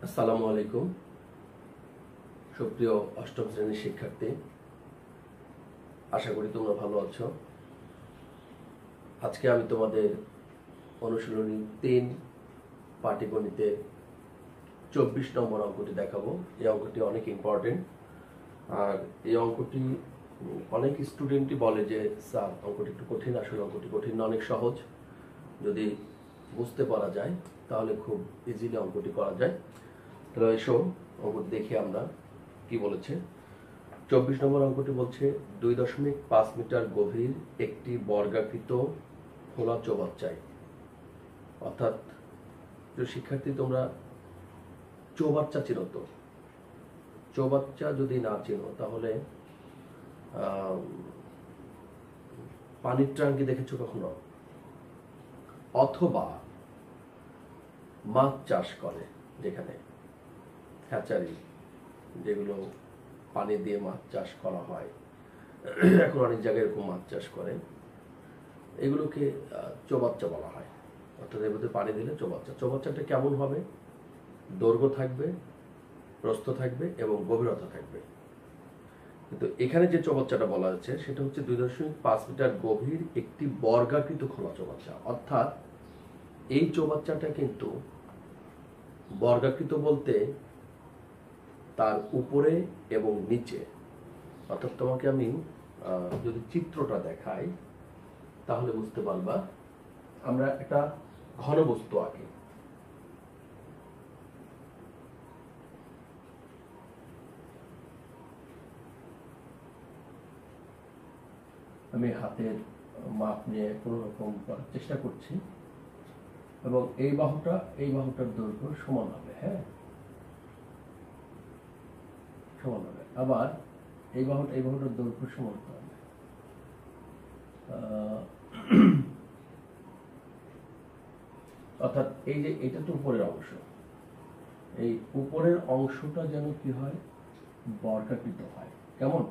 আসসালামু আলাইকুম। সুপ্রিয় অষ্টম শ্রেণীর শিক্ষার্থী, আশা করি তোমরা ভালো আছো। আজকে আমি তোমাদের অনুশীলনী ৩ পাটিগণিতে ২৪ নম্বর অঙ্কটি দেখাবো। এই অঙ্কটি অনেক ইম্পর্টেন্ট। আর এই অঙ্কটি অনেক স্টুডেন্টই বলে যে স্যার অঙ্কটি একটু কঠিন। আসলে অঙ্কটি কঠিন না, অনেক সহজ। যদি বুঝতে পারা যায় তাহলে খুব ইজিলি অঙ্কটি করা যায়। তাহলে এসো অঙ্কটি দেখি আমরা কি বলেছে। ২৪ নম্বর অঙ্কটি বলছে ২.৫ মিটার গভীর একটি বর্গাকৃত খোলা চৌবাচ্চায়, অর্থাৎ শিক্ষার্থী তোমরা চৌবাচ্চা চিনো তো? চৌবাচ্চা যদি না চিনো তাহলে পানির ট্যাঙ্কি দেখেছো কখনো? অথবা মাছ চাষ করে, যেখানে হ্যাচারি, যেগুলো পানি দিয়ে মাছ চাষ করা হয়, এখন অনেক জায়গায় এরকম মাছ চাষ করে, এগুলোকে চৌবাচ্চা বলা হয়। অর্থাৎ এর মধ্যে পানি দিলে চৌবাচ্চা। চৌবাচ্চাটা কেমন হবে? দৈর্ঘ্য থাকবে, প্রস্থ থাকবে এবং গভীরতা থাকবে। কিন্তু এখানে যে চৌবাচ্চাটা বলা হচ্ছে সেটা হচ্ছে ২.৫ মিটার গভীর একটি বর্গাকৃত খোলা চৌবাচ্চা। অর্থাৎ এই চৌবাচ্চাটা কিন্তু বর্গাকৃত বলতে তার উপরে এবং নিচে, অর্থাৎ তোমাকে আমি যদি চিত্রটা দেখাই তাহলে বুঝতে পারবা। আমরা একটা ঘনবস্তু আঁকি। আমি হাতের মাপ নিয়ে কোনো রকম করার চেষ্টা করছি এবং এই বাহুটার দৈর্ঘ্য সমান হবে। হ্যাঁ, সমান হবে। আবার এই বাহুটার দৈর্ঘ্য সমান হবে। অর্থাৎ এই যে এটা তো উপরের অংশ, এই উপরের অংশটা যেন কি হয়? বর্গাকৃত হয়। কেমন?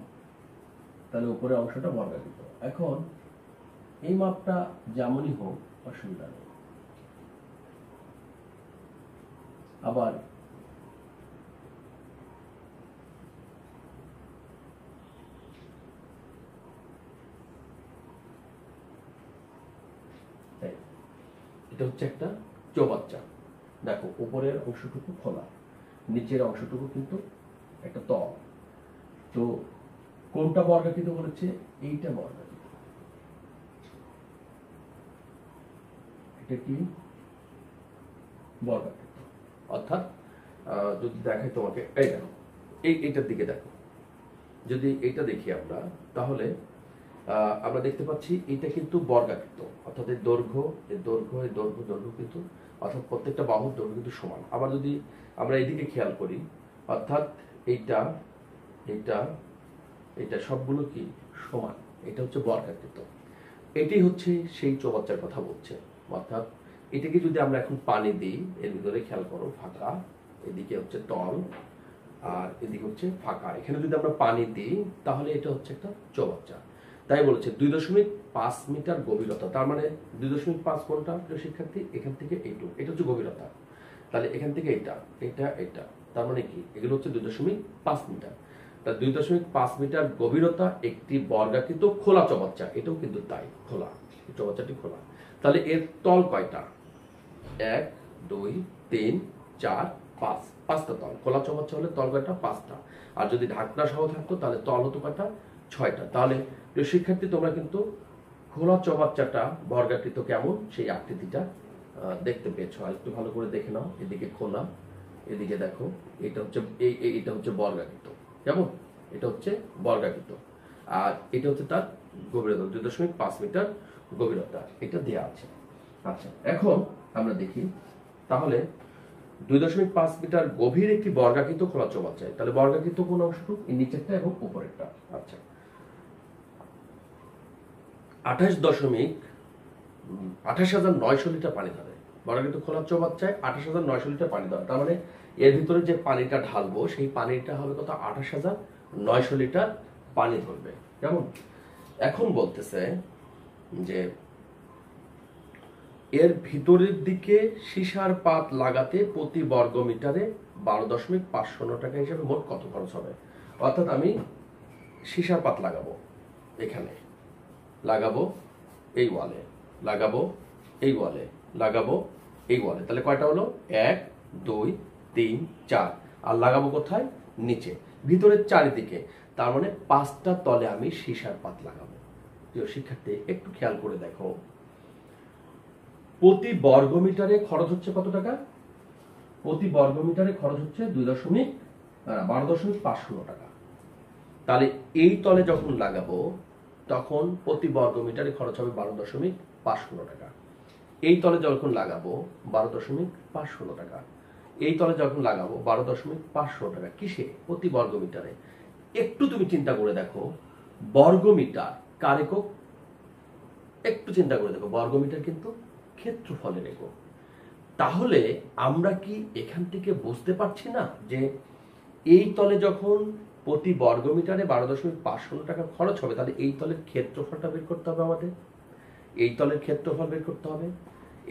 তাহলে উপরের অংশটা বর্গাকৃত। এখন এই মাপটা যেমনই হোক, অসুবিধা নেই। আবার এটা হচ্ছে একটা চৌবাচ্চা। দেখো, উপরের অংশটুকু খোলা, নিচের অংশটুকু কিন্তু একটা তল। তো কোনটা বর্গাকৃত বলেছে? এইটা বর্গাকৃত। এটা কি বর্গাকৃত? অর্থাৎ যদি দেখাই তোমাকে, এই দেখো, এইটার দিকে দেখো, যদি এইটা দেখি আমরা, তাহলে আমরা দেখতে পাচ্ছি এটা কিন্তু বর্গাকৃত। অর্থাৎ এই দৈর্ঘ্য কিন্তু, অর্থাৎ প্রত্যেকটা বাহুর দৈর্ঘ্য কিন্তু সমান। আবার যদি আমরা এইদিকে খেয়াল করি, অর্থাৎ এইটা এইটা এটা সবগুলো কি সমান। এটা হচ্ছে বর্গাকৃত। এটি হচ্ছে সেই চৌবাচ্চার কথা বলছে। অর্থাৎ এটাকে যদি আমরা এখন পানি দিই, এর ভিতরে খেয়াল করো ফাঁকা, এদিকে হচ্ছে তল আর এদিকে হচ্ছে ফাঁকা। এখানে যদি আমরা পানি দিই তাহলে এটা হচ্ছে একটা চৌবাচ্চা। তাই বলেছে ২.৫ মিটার গভীরতা। তার মানে ২.৫ কোনটা প্রিয় শিক্ষার্থী? এখান থেকে এইটুকু, এটা হচ্ছে গভীরতা। তাহলে এখান থেকে এটা, তার মানে কি? এগুলো হচ্ছে ২.৫ মিটার। তা ২.৫ মিটার গভীরতা একটি বর্গাকৃত খোলা চৌবাচ্চা। এটাও কিন্তু তাই, খোলা, চৌবাচ্চাটি খোলা। তাহলে এর তল কয়টা? ১, ২, ৩, ৪, ৫, ৫টা তল। খোলা চৌবাচ্চা হলে তল কয়টা? ৫টা। আর যদি ঢাকনা সহ থাকতো তাহলে তল হতো কয়টা? ৬টা। তাহলে প্রিয় শিক্ষার্থী, তোমরা কিন্তু খোলা চৌবাচ্চাটা বর্গাকৃত কেমন সেই আকৃতিটা দেখতে পেয়েছো। আর একটু ভালো করে দেখে নাও। এদিকে খোলা, এদিকে দেখো, এটা হচ্ছে বর্গাকৃত। কেমন? এটা হচ্ছে বর্গাকৃত। আর এটা হচ্ছে তার গভীরতা, ২.৫ মিটার গভীরতা, এটা দেয়া আছে। আচ্ছা, এখন আমরা দেখি তাহলে ২.৫ মিটার গভীর একটি বর্গাকৃত খোলা চৌবাচ্চায়। তাহলে বর্গাকৃত কোন অংশটুকু? এই নিচেরটা এবং উপরেরটা। আচ্ছা, ২৮,৯০০ লিটার পানি ধরে। বর্গাকৃত খোলা চৌবাচ্চায় ২৮,৯০০ লিটার পানি ধরে। তার মানে এর ভিতরে যে পানিটা ঢালবো সেই পানিটা হবে কত? ২৮,৯০০ লিটার পানি ধরবে। কেমন? এখন বলতেছে যে এর ভিতরের দিকে সীসার পাত লাগাতে প্রতি বর্গ মিটারে 12.5 টাকা হিসাবে মোট কত খরচ হবে। অর্থাৎ আমি সীসার পাত লাগাবো, এখানে লাগাবো, এই ওয়ালে লাগাবো, এই ওয়ালে লাগাবো, এই ওয়ালে, তাহলে কয়টা হলো? 1 2 3 4। আর লাগাবো কোথায়? নিচে, ভিতরের চারিদিকে। তার মানে 5টা তলে আমি সীসার পাত লাগাবো। প্রিয় শিক্ষার্থী, একটু খেয়াল করে দেখো, প্রতি বর্গমিটারে খরচ হচ্ছে কত টাকা? প্রতি বর্গমিটারে খরচ হচ্ছে 12.50 টাকা। তাহলে এই তলে যখন লাগাবো তখন প্রতি বর্গমিটারে খরচ হবে 12.50 টাকা। এই তলে যখন লাগাবো 12.50 টাকা। এই তলে যখন লাগাবো 12.50 টাকা। কিসে? প্রতি বর্গমিটারে। একটু তুমি চিন্তা করে দেখো, বর্গমিটার কার একক? একটু চিন্তা করে দেখো, বর্গমিটার কিন্তু ক্ষেত্রফলের একক। তাহলে আমরা কি এখান থেকে বুঝতে পারছি না যে এই তলে যখন প্রতি বর্গমিটারে 12.50 টাকা খরচ হবে, তাহলে এই তলের ক্ষেত্রফলটা বের করতে হবে আমাদের। এই তলের ক্ষেত্রফল বের করতে হবে,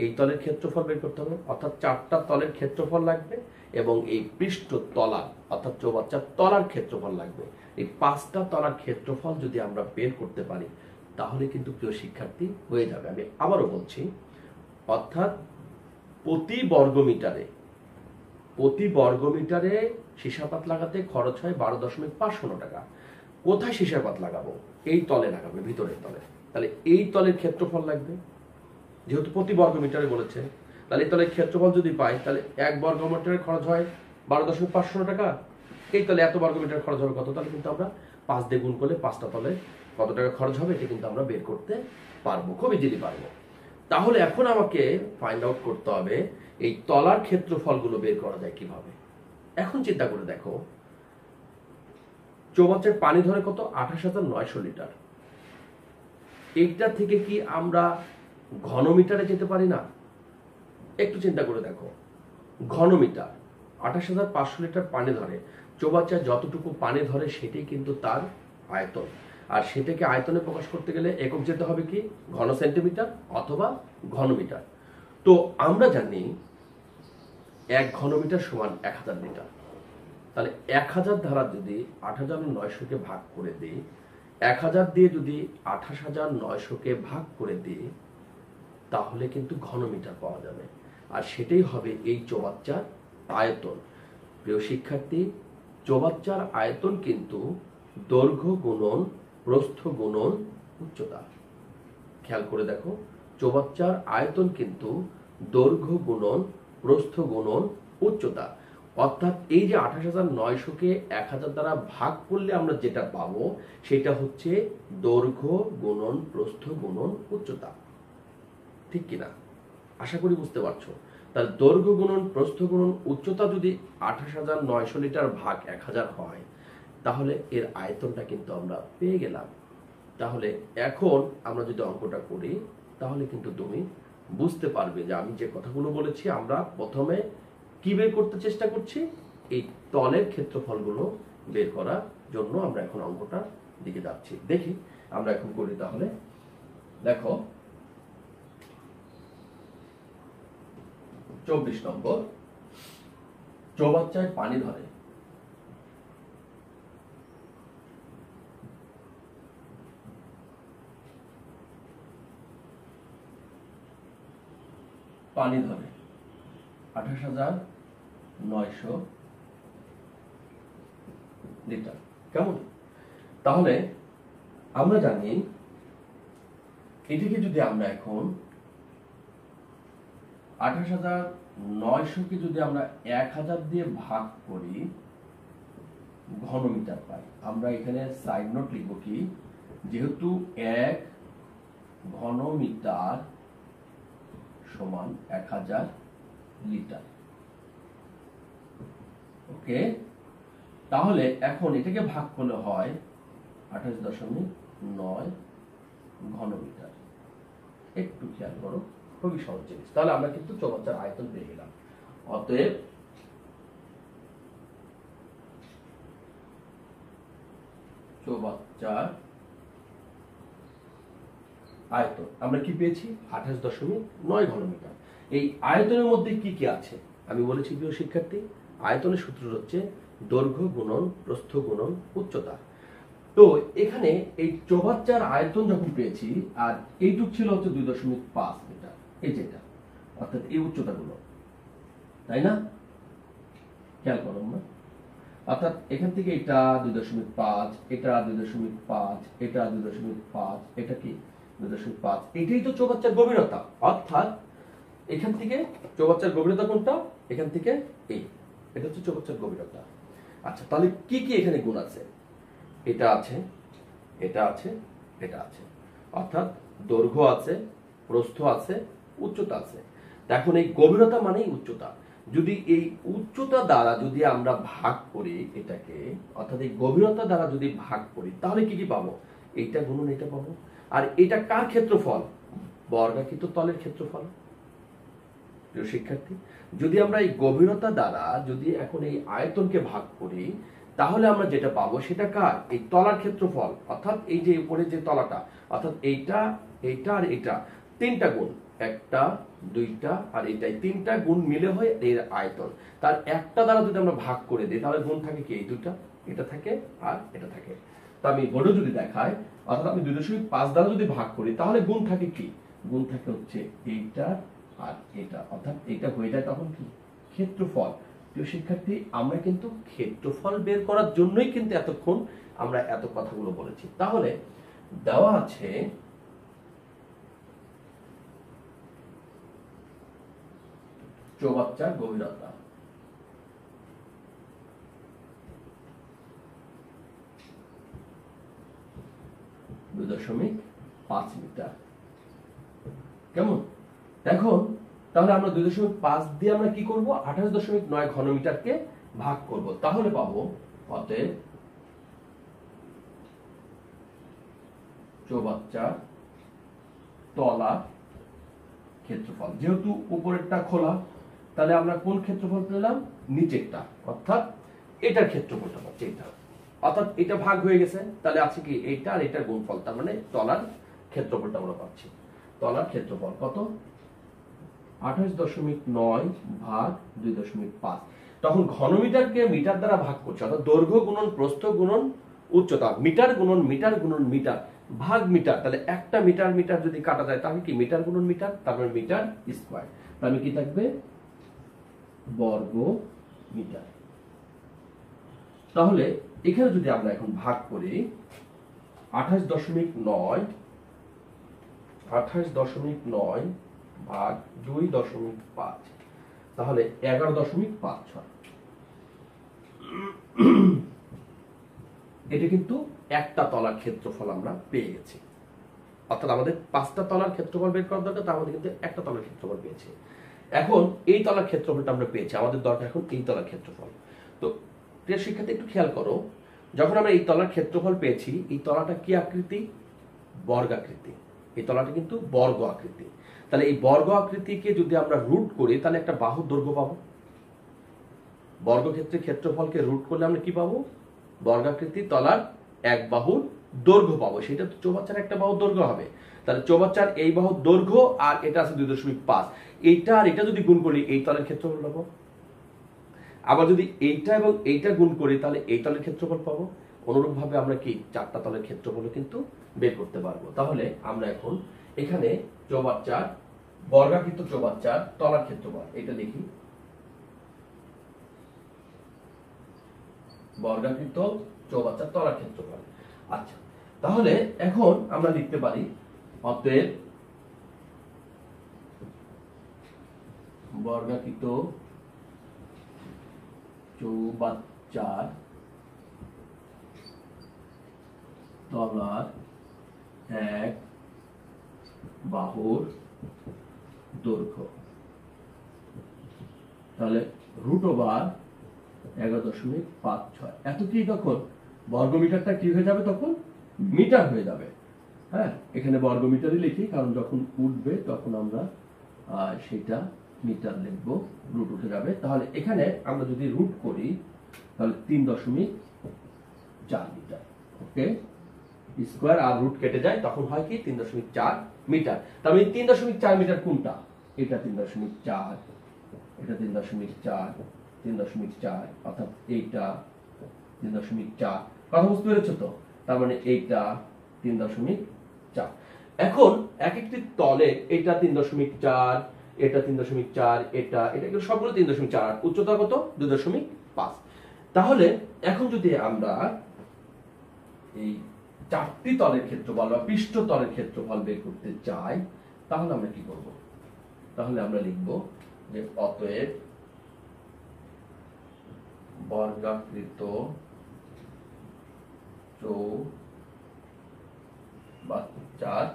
এই তলের ক্ষেত্রফল বের করতে হবে, অর্থাৎ 4টা তলের ক্ষেত্রফল লাগবে এবং এই পৃষ্ঠ তলা অর্থাৎ চৌবাচ্চার তলার ক্ষেত্রফল লাগবে। এই 5টা তলার ক্ষেত্রফল যদি আমরা বের করতে পারি তাহলে কিন্তু প্রিয় শিক্ষার্থী হয়ে যাবে। আমি আবারও বলছি, অর্থাৎ প্রতি বর্গমিটারে সীসাপাত লাগাতে খরচ হয় 12.50 টাকা। কোথায় সীসাপাত লাগাবো? এই তলে লাগাবো, ভিতরের তলে। তাহলে এই তলের ক্ষেত্রফল লাগবে, যেহেতু প্রতি বর্গমিটারে বলেছে। তাহলে এই তলের ক্ষেত্রফল যদি পাই তাহলে 1 বর্গমিটারের খরচ হয় 12.50 টাকা। এই তলে এত বর্গমিটার খরচ হবে কত? তাহলে কিন্তু আমরা 5 দিয়ে গুণ করলে 5টা তলে কত টাকা খরচ হবে এটা কিন্তু আমরা বের করতে পারবো, খুব ইজিলি পারবো। তাহলে এখন আমাকে ফাইন্ড আউট করতে হবে এই তলার ক্ষেত্রফলগুলো বের করা যায় কিভাবে। এখন চিন্তা করে দেখো, চৌবাচ্চার পানি ধরে কত? 28,900 লিটার। এইটা থেকে কি আমরা ঘনমিটারে যেতে পারি না? একটু চিন্তা করে দেখো, ঘনমিটার 28,500 লিটার পানি ধরে। চৌবাচ্চায় যতটুকু পানি ধরে সেটাই কিন্তু তার আয়তন। আর সেটাকে আয়তনে প্রকাশ করতে গেলে একক যেতে হবে কি? ঘন সেন্টিমিটার অথবা ঘনমিটার। তো আমরা জানি 1 ঘনমিটার সমান 1000 লিটার। তাহলে 1000 দ্বারা যদি 8,900-কে ভাগ করে দিই, 1000 দিয়ে যদি 28,900-কে ভাগ করে দিই তাহলে কিন্তু ঘনমিটার পাওয়া যাবে। আর সেটাই হবে এই চৌবাচ্চার আয়তন। প্রিয় শিক্ষার্থী, চৌবাচ্চার আয়তন কিন্তু দৈর্ঘ্য গুণন প্রস্থ গুণন উচ্চতা। খেয়াল করে দেখো, চৌবাচ্চার আয়তন কিন্তু দৈর্ঘ্য গুণন প্রস্থ গুণন উচ্চতা। অর্থাৎ এই যে 28,900-কে 1000 দ্বারা ভাগ করলে আমরা যেটা পাবো সেটা হচ্ছে দৈর্ঘ্য গুণন প্রস্থ গুণন উচ্চতা। ঠিক কিনা? আশা করি বুঝতে পারছো। তাহলে দৈর্ঘ্য গুণন প্রস্থ গুণন উচ্চতা যদি 28,900 লিটার ভাগ 1000 হয় তাহলে এর আয়তনটা কিন্তু আমরা পেয়ে গেলাম। তাহলে এখন আমরা যদি অঙ্কটা করি তাহলে কিন্তু তুমি বুঝতে পারবে যে আমি যে কথাগুলো বলেছি, আমরা প্রথমে কি বের করতে চেষ্টা করছি? এই তলের ক্ষেত্রফলগুলো বের করার জন্য আমরা এখন অঙ্কটার দিকে যাচ্ছি। দেখি আমরা এখন করি। তাহলে দেখো 24 নম্বর, চৌবাচ্চায় পানি ধরে পানি ধরে 28,900 লিটার। কেমন? তাহলে আমরা জানি এটিকে যদি আমরা এখন 28,900-কে যদি আমরা 1000 দিয়ে ভাগ করি ঘনমিটার পাই। আমরা এখানে সাইড নোট লিখব কি, যেহেতু 1 ঘনমিটার সমান 1000 লিটার। ওকে, তাহলে এখন এটাকে ভাগ করলে হয় 28.9 ঘনমিটার। একটু খেয়াল করো, খুবই সহজ জিনিস। তাহলে আমরা কিন্তু চৌবাচ্চার আয়তন পেয়ে গেলাম। অতএব চৌবাচ্চার আয়তন আমরা কি পেয়েছি? 28.9 ঘনমিটার। এই আয়তনের মধ্যে কি কি আছে আমি বলেছি প্রিয় শিক্ষার্থী? আয়তনের সূত্র হচ্ছে দৈর্ঘ্য গুণন প্রস্থ গুণন উচ্চতা। তো এখানে এই চৌবাচ্চার আয়তন যখন পেয়েছি আর এইটুক ছিল হচ্ছে 2.5 মিটার, এই যেটা অর্থাৎ এই উচ্চতাগুলো, তাই না? খেয়াল করুন না, অর্থাৎ এখান থেকে এটা 2.5, এটা 2.5, এটা 2.5, এটা কি 2.5, এটাই তো চৌবাচ্চার গভীরতা। অর্থাৎ এখান থেকে চৌবাচ্চার গভীরতা কোনটা? এখান থেকে এই, এটা হচ্ছে চৌবাচ্চার গভীরতা। আচ্ছা, তাহলে কি কি এখানে গুণ আছে? এটা আছে, এটা আছে, এটা আছে, অর্থাৎ দৈর্ঘ্য আছে, প্রস্থ আছে, উচ্চতা আছে। এখন এই গভীরতা মানেই উচ্চতা। যদি এই উচ্চতা দ্বারা যদি আমরা ভাগ করি এটাকে, অর্থাৎ এই গভীরতা দ্বারা যদি ভাগ করি, তাহলে কি কি পাবো? এইটা গুণন এটা পাবো। আর এটা কার ক্ষেত্রফল? বর্গাকৃত তলের ক্ষেত্রফল। প্রিয় শিক্ষার্থী, যদি আমরা এই গভীরতা দ্বারা যদি এখন এই আয়তনকে ভাগ করি, তাহলে আমরা যেটা পাবো সেটা কার? এই তলার ক্ষেত্রফল। অর্থাৎ এই যে উপরে যে তলাটা, অর্থাৎ এইটা, এইটা আর এটা, তিনটা গুণ, একটা, দুইটা আর এটাই, তিনটা গুণ মিলে হয় এর আয়তন। তার একটা দ্বারা যদি আমরা ভাগ করে দিই, তাহলে গুণ থাকে কি? এই দুটা, এটা থাকে আর এটা থাকে। তো আমি বোর্ডে যদি দেখাই, অর্থাৎ আমি 2.5 দ্বারা যদি ভাগ করি, তাহলে গুণ থাকে কি? গুণ থাকে হচ্ছে এইটা আর এটা, অর্থাৎ এটা হয়ে যায় তখন কি? ক্ষেত্রফল। প্রিয় শিক্ষার্থী, আমরা কিন্তু ক্ষেত্রফল বের করার জন্যই কিন্তু এতক্ষণ আমরা এত কথাগুলো বলেছি। তাহলে দেওয়া আছে চৌবাচ্চার গভীরতা, .5 মিটার। কেমন? এখন তাহলে আমরা 2.5 দিয়ে আমরা কি করব? 28.9 ঘনমিটারকে ভাগ করব, তাহলে পাবো অতএব চৌবাচ্চার তলা ক্ষেত্রফল। যেহেতু উপরেরটা খোলা, তাহলে আমরা কোন ক্ষেত্রফল পেলাম? নিচেরটা, অর্থাৎ এটার ক্ষেত্রফলটা পাচ্ছি, এটা। অর্থাৎ এটা ভাগ হয়ে গেছে, তাহলে আছে কি? এইটা আর এটার গুণফল, তার মানে তলার ক্ষেত্রফলটা আমরা পাচ্ছি। তলার ক্ষেত্রফল কত? 28.9 ভাগ 2.5। তখন ঘনমিটারকে মিটার দ্বারা ভাগ করছে, অর্থাৎ দৈর্ঘ্য গুণন প্রস্থ গুণন উচ্চতা, মিটার গুণন মিটার গুণন মিটার ভাগ মিটার। তাহলে একটা মিটার মিটার যদি কাটা যায়, তাহলে কি? মিটার গুণন মিটার, তারপরে মিটার স্কয়ার, তাহলে কি থাকবে? বর্গ মিটার। তাহলে এখানে যদি আমরা এখন ভাগ করি 28.9 ভাগ 2.5, তাহলে 11.56। এটা কিন্তু একটা তলার ক্ষেত্রফল আমরা পেয়ে গেছি। অর্থাৎ আমাদের 5টা তলার ক্ষেত্রফল বের করার দরকার, তার মধ্যে কিন্তু একটা তলার ক্ষেত্রফল পেয়েছি। এখন এই তলার ক্ষেত্রফলটা আমরা পেয়েছি, আমাদের দরকার এখন এই তলার ক্ষেত্রফল। তো প্রিয় শিক্ষার্থী, একটু খেয়াল করো, যখন আমরা এই তলার ক্ষেত্রফল পেয়েছি, এই তলাটা কি আকৃতি? বর্গাকৃতি। এই তলাটা কিন্তু বর্গ আকৃতি। তাহলে এই বর্গ আকৃতিকে যদি আমরা রুট করি, তাহলে একটা বাহুর দৈর্ঘ্য পাবো। বর্গক্ষেত্রের ক্ষেত্রফলকে রুট করলে আমরা কি পাবো? বর্গাকৃতি তলার এক বাহুর দৈর্ঘ্য পাবো। সেটা তো চৌবাচ্চার একটা বাহুর দৈর্ঘ্য হবে। তাহলে চৌবাচ্চার এই বাহুর দৈর্ঘ্য আর এটা আছে 2.5, এইটা আর এটা যদি গুণ করি, এই তলের ক্ষেত্রফল পাবো। আবার যদি এইটা এবং এইটা গুণ করি, তাহলে এই তলের ক্ষেত্রফল পাবো। অনুরূপ ভাবে আমরা কি 4টা তলের ক্ষেত্রফল কিন্তু বের করতে পারবো। তাহলে আমরা এখন এখানে চৌবাচ্চার, বর্গাকৃত চৌবাচ্চার তলার ক্ষেত্রফল এটা লিখি। বর্গাকৃত চৌবাচ্চার তলার ক্ষেত্রফল। আচ্ছা, তাহলে এখন আমরা লিখতে পারি অতএব বর্গাকৃত চৌবাচ্চার তলার এক বাহুর দৈর্ঘ্য, তাহলে √11.56। এত কি? তখন বর্গমিটারটা কি হয়ে যাবে? তখন মিটার হয়ে যাবে। হ্যাঁ, এখানে বর্গমিটারই লিখি, কারণ যখন উঠবে তখন আমরা সেটা মিটার লিখবো, রুট উঠে যাবে। তাহলে এখানে আমরা যদি রুট করি, তাহলে 3.4 মিটার। ওকে, স্কয়ার আর রুট কেটে যায়, তখন হয় কি? 3.4 মিটার। তাহলে 3.4 মিটার কোনটা? এটা 3.4, এটা 3.4, 3.4, অর্থাৎ এইটা 3.4। কথা বুঝতে পেরেছো তো? তার মানে এইটা 3.4। এখন এক একটি তলে এটা 3.4, এটা 3.4, এটা এগুলো সবগুলো 3.4, উচ্চতা কত? 2.5। তাহলে এখন যদি আমরা এই চারটি তলের ক্ষেত্রফল বা পৃষ্ঠ তলের ক্ষেত্রফল বের করতে চাই, তাহলে আমরা কি করব? তাহলে আমরা লিখব যে অতএব বর্গাকৃত চৌবাচ্চার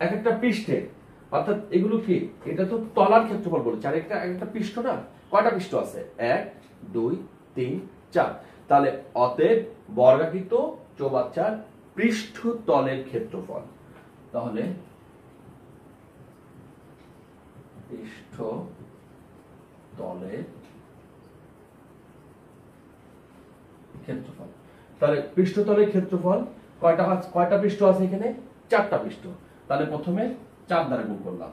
এক একটা পৃষ্ঠে, অর্থাৎ এগুলো কি, এটা তো তলার ক্ষেত্রফল বলেছে, আর একটা পৃষ্ঠ না, কয়টা পৃষ্ঠ আছে? 1 2 3 4। তাহলে অতএব বর্গাকৃত চৌবাচ্চার পৃষ্ঠ তলের ক্ষেত্রফল, তাহলে পৃষ্ঠ তলের ক্ষেত্রফল। তাহলে পৃষ্ঠতলের ক্ষেত্রফল কয়টা পৃষ্ঠ আছে এখানে? 4টা পৃষ্ঠ। তাহলে প্রথমে 4 দ্বারা গুণ করলাম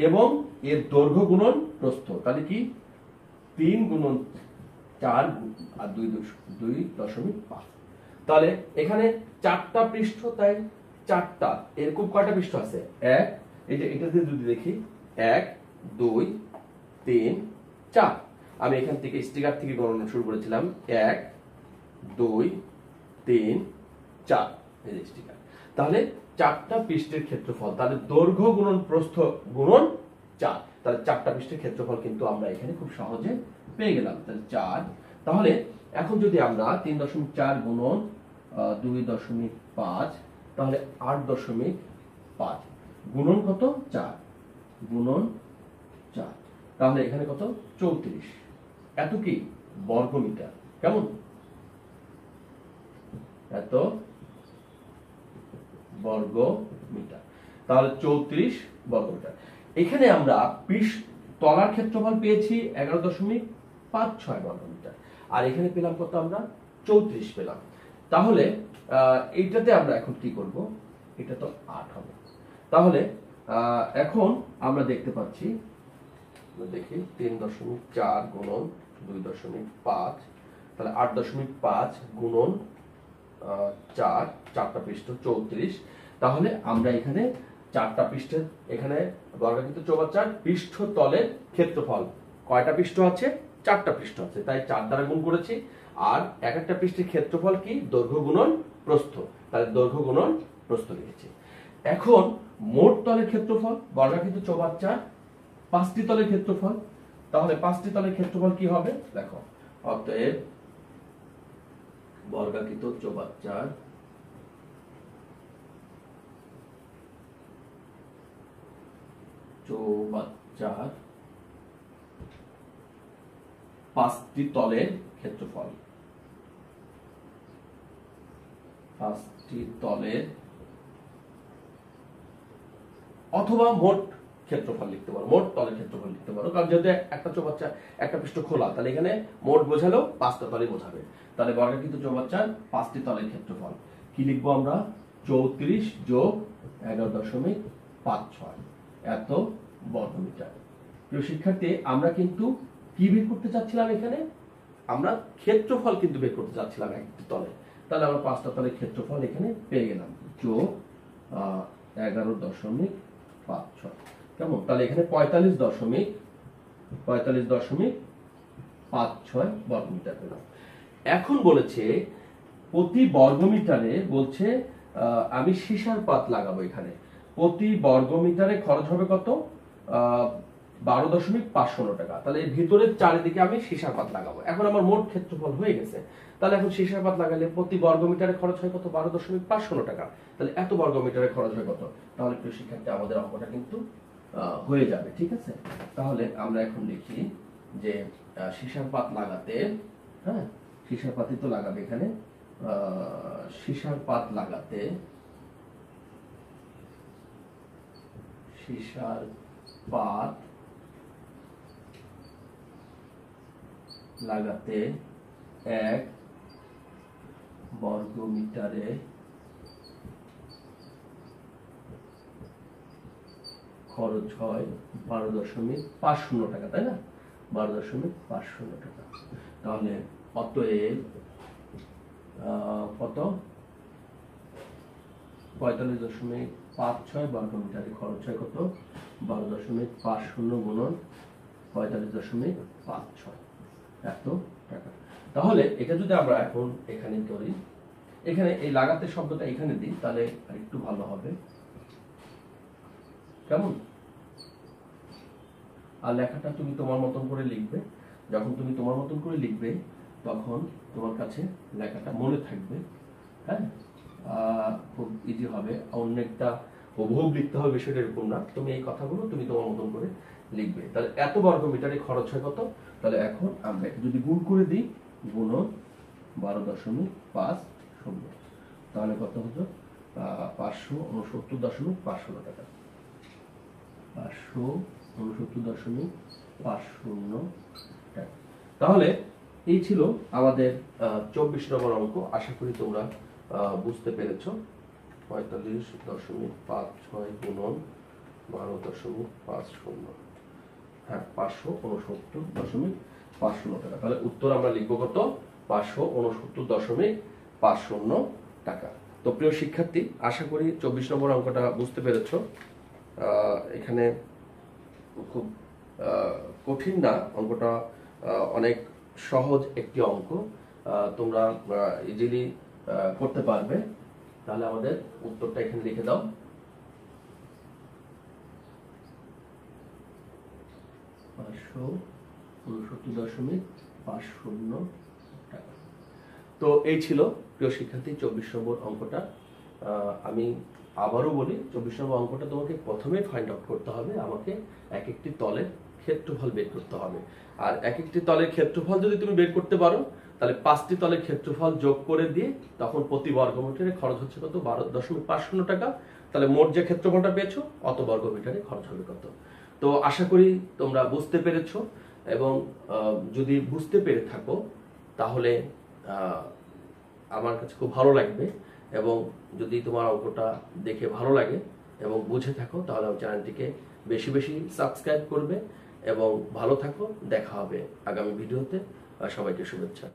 এবং এর দৈর্ঘ্য গুণন প্রস্থ, তাহলে কি 3 গুণন 4 আর 2.5। তাহলে এখানে 4টা পৃষ্ঠ, তাই 4টা এরকম কয়টা পৃষ্ঠ আছে? এটাতে যদি দেখি 1 2 3 4। আমি এখান থেকে স্টিকার থেকে গণনা শুরু করেছিলাম, 1 2 3 4, এই যে স্টিকার। তাহলে 4টা পৃষ্ঠের ক্ষেত্রফল, তাহলে দৈর্ঘ্য গুণন প্রস্থ গুণন 4, তাহলে 4টা পৃষ্ঠের ক্ষেত্রফল কিন্তু আমরা এখানে খুব সহজে পেয়ে গেলাম। তাহলে 4। তাহলে এখন যদি আমরা 3.4 গুণন 2.5, তাহলে 8.5 গুণন কত? 4 গুণন 4, তাহলে এখানে কত? 34। এত কি? বর্গমিটার। কেমন? এত বর্গমিটার। তাহলে 34 বর্গমিটার। এখানে আমরা তলার ক্ষেত্রফল পেয়েছি 11.56 বর্গমিটার, আর এখানে পেলাম কত? আমরা 34 পেলাম। তাহলে এইটাতে আমরা এখন কি করব? এটা তো 8 হবে। তাহলে এখন আমরা দেখতে পাচ্ছি, দেখি 3.4 গুণন 2.5, তাহলে 8.5 গুণন 4, 4টা পৃষ্ঠ 34। তাহলে আমরা এখানে 4টা পৃষ্ঠের, এখানে বর্গাকৃত চৌবাচ্চার পৃষ্ঠ তলের ক্ষেত্রফল কয়টা পৃষ্ঠ আছে? 4টা পৃষ্ঠ আছে, তাই 4 দ্বারা গুণ করেছি। আর এক একটা পৃষ্ঠের ক্ষেত্রফল কি? দৈর্ঘ্য গুণন প্রস্থ, তাহলে দৈর্ঘ্য গুণন প্রস্থ লিখেছি। এখন মোট তলের ক্ষেত্রফল বর্গাকৃত চৌবাচ্চার 5টি তলের ক্ষেত্রফল, তাহলে 5টি তলের ক্ষেত্রফল কি হবে? দেখো, অতএব বর্গাকৃত চৌবাচ্চার চৌবাচ্চার 5টি তলের ক্ষেত্রফল, 5টি তলের, অথবা মোট ক্ষেত্রফল লিখতে পারো, মোট তলের ক্ষেত্রফল লিখতে পারো, কারণ যেহেতু একটা চৌবাচ্চা একটা পৃষ্ঠ খোলা, তাহলে এখানে মোট বোঝালেও 5টা তলই বোঝাবে। তাহলে বর্গাকৃত চৌবাচ্চার 5টি তলের ক্ষেত্রফল কি লিখবো আমরা? 34 যোগ 11.56 এত বর্গমিটার। প্রিয় শিক্ষার্থী, আমরা কিন্তু কি বের করতে চাচ্ছিলাম? এখানে আমরা ক্ষেত্রফল কিন্তু বের করতে চাচ্ছিলাম একটি তলে। তাহলে আমরা 5টা তলের ক্ষেত্রফল এখানে পেয়ে গেলাম, যোগ 11.56। কেমন? তাহলে এখানে 45.56 বর্গমিটার পেলাম। এখন বলেছে প্রতি বর্গমিটারে, বলছে আমি সীসার পাত লাগাবো এখানে, প্রতি বর্গমিটারে খরচ হবে কত? 12.515 টাকা। তাহলে এর ভিতরের চারিদিকে আমি সীসার পাত লাগাবো। এখন আমার মোট ক্ষেত্রফল হয়ে গেছে, তাহলে এখন সীসার পাত লাগালে প্রতি বর্গমিটারে খরচ হয় কত? 12.515 টাকা। তাহলে এত বর্গমিটারে খরচ হয় কত? তাহলে প্রিয় শিক্ষার্থী, আমাদের অঙ্কটা কিন্তু হয়ে যাবে। ঠিক আছে, তাহলে আমরা এখন লিখি যে সীসার পাত লাগাতে, হ্যাঁ সীসার পাতই তো লাগাবে এখানে, সীসার পাত লাগাতে, সীসার পাত লাগাতে 1 বর্গমিটারে খরচ হয় 12.50 টাকা, তাই না? 12.50 টাকা। তাহলে অতএব কত 45.56 বর্গমিটারে খরচ হয় কত 12.50 গুণন 45.56 এত টাকা। তাহলে এটা যদি আমরা এখন এখানে ধরি, এখানে এই লাগাতে শব্দটা এখানে দিই তাহলে একটু ভালো হবে, কেমন? আর লেখাটা তুমি তোমার মতন করে লিখবে। যখন তুমি তোমার মতন করে লিখবে তখন তোমার কাছে লেখাটা মনে থাকবে। হ্যাঁ, খুব ইজি হবে। অনেকটা হুবহু লিখতে হবে বিষয়টা এরকম না, তুমি এই কথাগুলো তুমি তোমার মতন করে লিখবে। তাহলে এত বর্গমিটারে খরচ হয় কত? তাহলে এখন আমরা যদি গুণ করে দিই, গুণন 12.50, তাহলে কত হতো 569.50 টাকা। 569.50 টাকা। তাহলে এই ছিল আমাদের 24 নম্বর অঙ্ক। আশা করি তোমরা বুঝতে পেরেছো। 45.56 গুণন 12.50, হ্যাঁ 569.50 টাকা। তাহলে উত্তর আমরা লিখবো কত 569.50 টাকা। তো প্রিয় শিক্ষার্থী, আশা করি 24 নম্বর অঙ্কটা বুঝতে পেরেছো। এখানে খুব কঠিন না অঙ্কটা, অনেক সহজ একটি অঙ্ক, তোমরা ইজিলি করতে পারবে। তাহলে আমাদের উত্তরটা এখানে লিখে দাও। 569.50 টাকা। তো এই ছিল প্রিয় শিক্ষার্থী 24 নম্বর অঙ্কটা। আমি আবারও বলি, 24 নম্বর অঙ্কটা তোমাকে প্রথমে ফাইন্ড আউট করতে হবে, আমাকে এক একটি তলের ক্ষেত্রফল বের করতে হবে। আর এক একটি তলের ক্ষেত্রফল যদি তুমি বের করতে পারো তাহলে 5টি তলের ক্ষেত্রফল যোগ করে দিয়ে তখন প্রতি বর্গমিটারে খরচ হচ্ছে কত 12.50 টাকা। তাহলে মোট যে ক্ষেত্রফলটা পেয়েছো অত বর্গমিটারে খরচ হবে কত। তো আশা করি তোমরা বুঝতে পেরেছো, এবং যদি বুঝতে পেরে থাকো তাহলে আমার কাছে খুব ভালো লাগবে। এবং যদি তোমার অঙ্কটা দেখে ভালো লাগে এবং বুঝে থাকো তাহলে আমার চ্যানেলটিকে বেশি বেশি সাবস্ক্রাইব করবে। এবং ভালো থাকো, দেখা হবে আগামী ভিডিওতে। সবাইকে শুভেচ্ছা।